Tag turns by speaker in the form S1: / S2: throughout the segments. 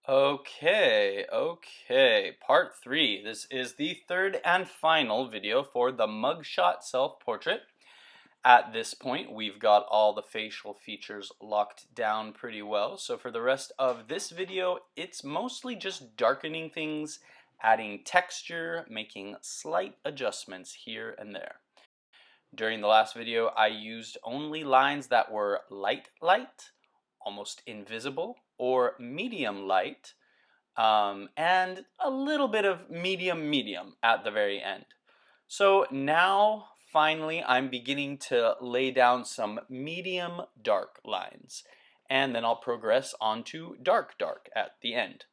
S1: Okay, part 3. This is the third and final video for the Mugshot Self-Portrait. At this point, we've got all the facial features locked down pretty well. So for the rest of this video, it's mostly just darkening things, adding texture, making slight adjustments here and there. During the last video, I used only lines that were light, almost invisible, or medium light, and a little bit of medium at the very end. So now finally I'm beginning to lay down some medium dark lines, and then I'll progress on to dark at the end.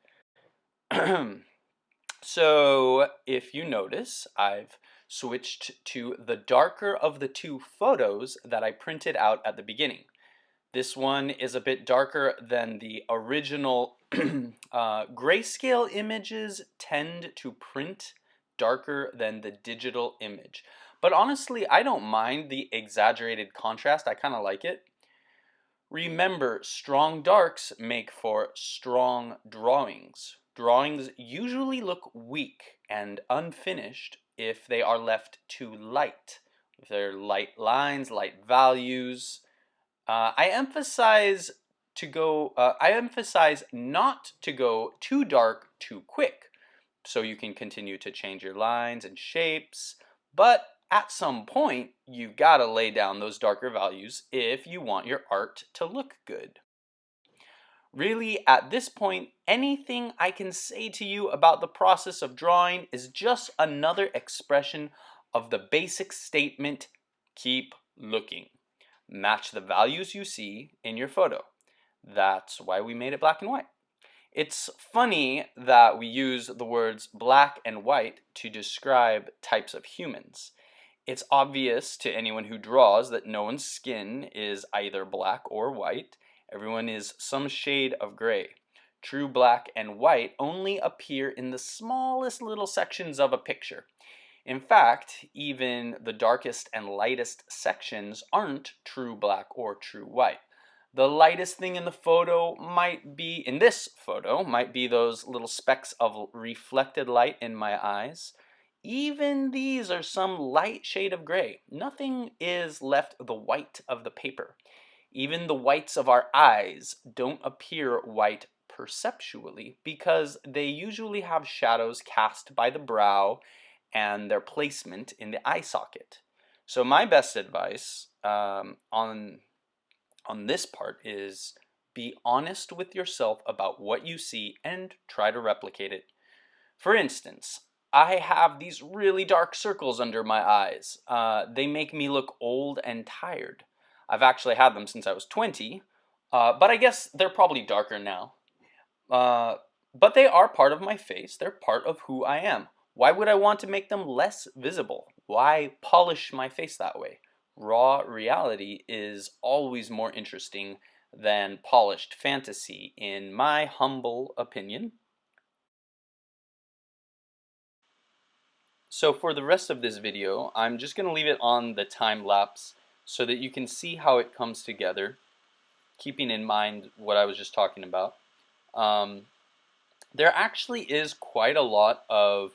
S1: So if you notice, I've switched to the darker of the two photos that I printed out at the beginning. This one is a bit darker than the original. Grayscale images tend to print darker than the digital image. But honestly, I don't mind the exaggerated contrast. I kind of like it. Remember, strong darks make for strong drawings. Drawings usually look weak and unfinished if they are left too light. If they're light lines, light values. I emphasize not to go too dark too quick, so you can continue to change your lines and shapes, but at some point you gotta lay down those darker values if you want your art to look good. Really, at this point, anything I can say to you about the process of drawing is just another expression of the basic statement, keep looking. Match the values you see in your photo. That's why we made it black and white. It's funny that we use the words black and white to describe types of humans. It's obvious to anyone who draws that no one's skin is either black or white. Everyone is some shade of gray. True black and white only appear in the smallest little sections of a picture. In fact, even the darkest and lightest sections aren't true black or true white. The lightest thing in the photo in this photo, might be those little specks of reflected light in my eyes. Even these are some light shade of gray. Nothing is left the white of the paper. Even the whites of our eyes don't appear white perceptually because they usually have shadows cast by the brow and their placement in the eye socket. So my best advice on this part is be honest with yourself about what you see and try to replicate it. For instance, I have these really dark circles under my eyes. They make me look old and tired. I've actually had them since I was 20, but I guess they're probably darker now. But they are part of my face. They're part of who I am. Why would I want to make them less visible? Why polish my face that way? Raw reality is always more interesting than polished fantasy, in my humble opinion. So for the rest of this video, I'm just going to leave it on the time lapse so that you can see how it comes together, keeping in mind what I was just talking about. There actually is quite a lot of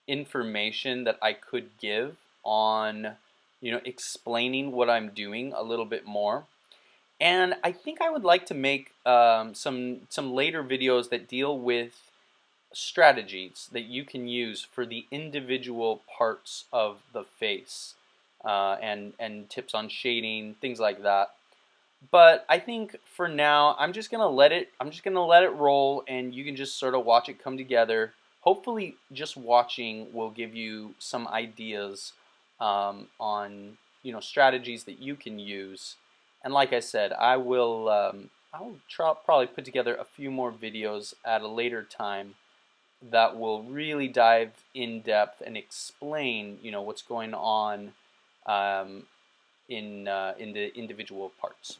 S1: information that I could give on, explaining what I'm doing a little bit more. And I think I would like to make some later videos that deal with strategies that you can use for the individual parts of the face, and tips on shading, things like that. But I think for now I'm just gonna let it roll, and you can just sort of watch it come together. Hopefully just watching will give you some ideas on strategies that you can use. And like I said, I'll probably put together a few more videos at a later time that will really dive in depth and explain what's going on in the individual parts.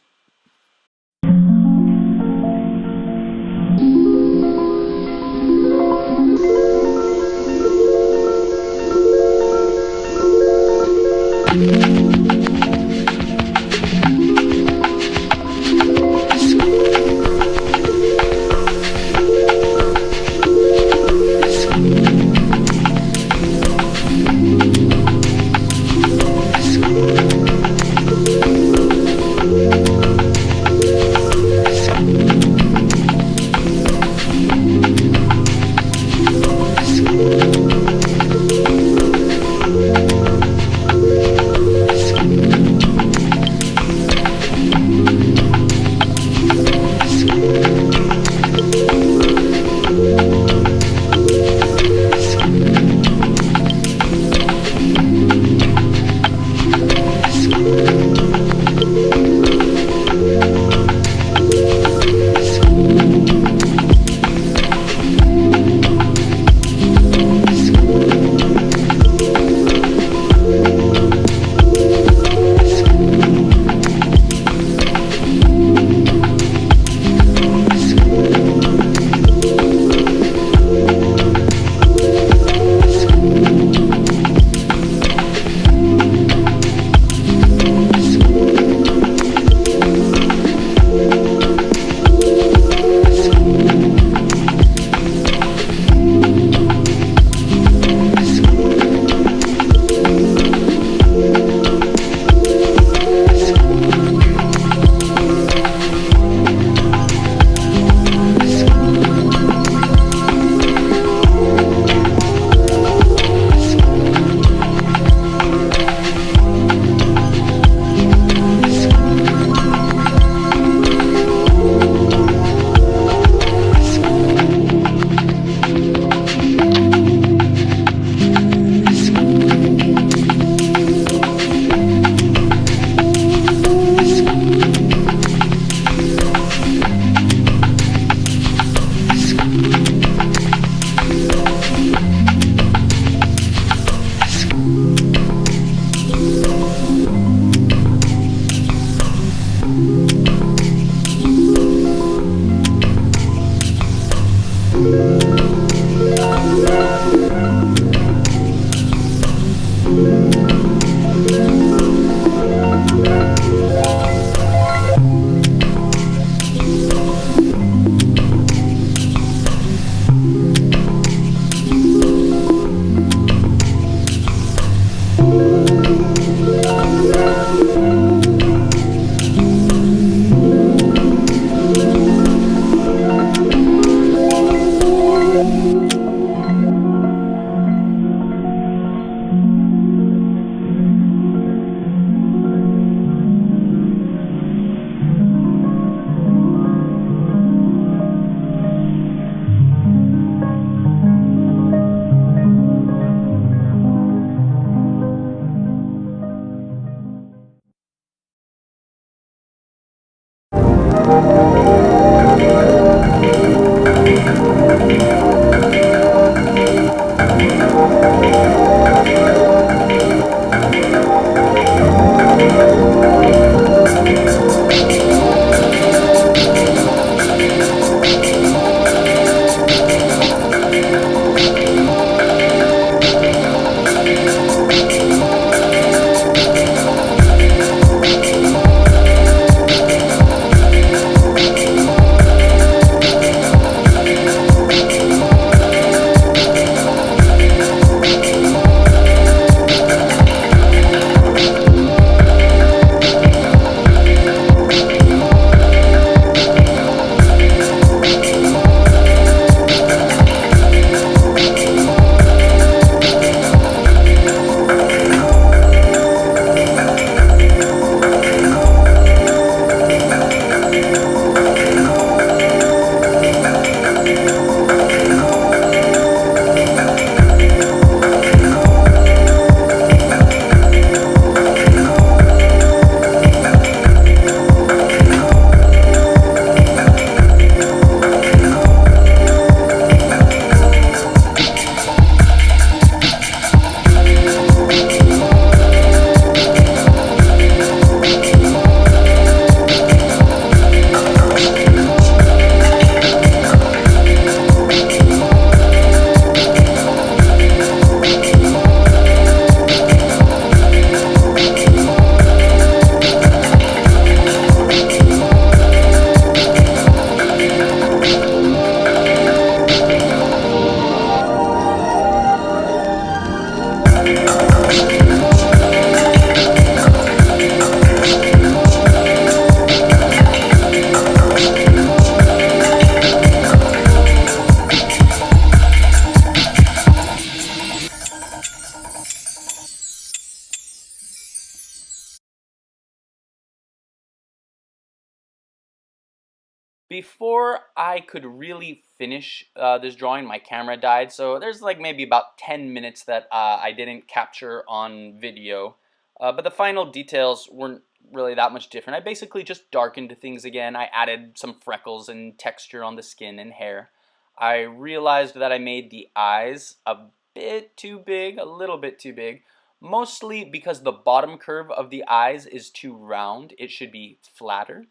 S1: Before I could really finish this drawing, my camera died, so there's like maybe about 10 minutes that I didn't capture on video. But the final details weren't really that much different. I basically just darkened things again. I added some freckles and texture on the skin and hair. I realized that I made the eyes a bit too big, a little bit too big, mostly because the bottom curve of the eyes is too round. It should be flatter.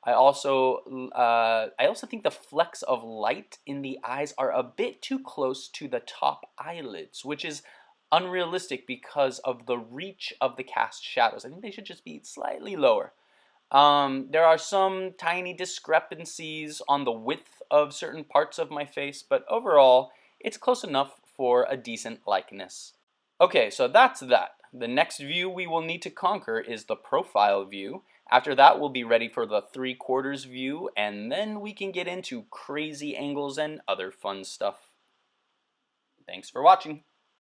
S1: I also think the flecks of light in the eyes are a bit too close to the top eyelids, which is unrealistic because of the reach of the cast shadows. I think they should just be slightly lower. There are some tiny discrepancies on the width of certain parts of my face, but overall, it's close enough for a decent likeness. Okay, so that's that. The next view we will need to conquer is the profile view. After that, we'll be ready for the 3/4 view, and then we can get into crazy angles and other fun stuff. Thanks for watching.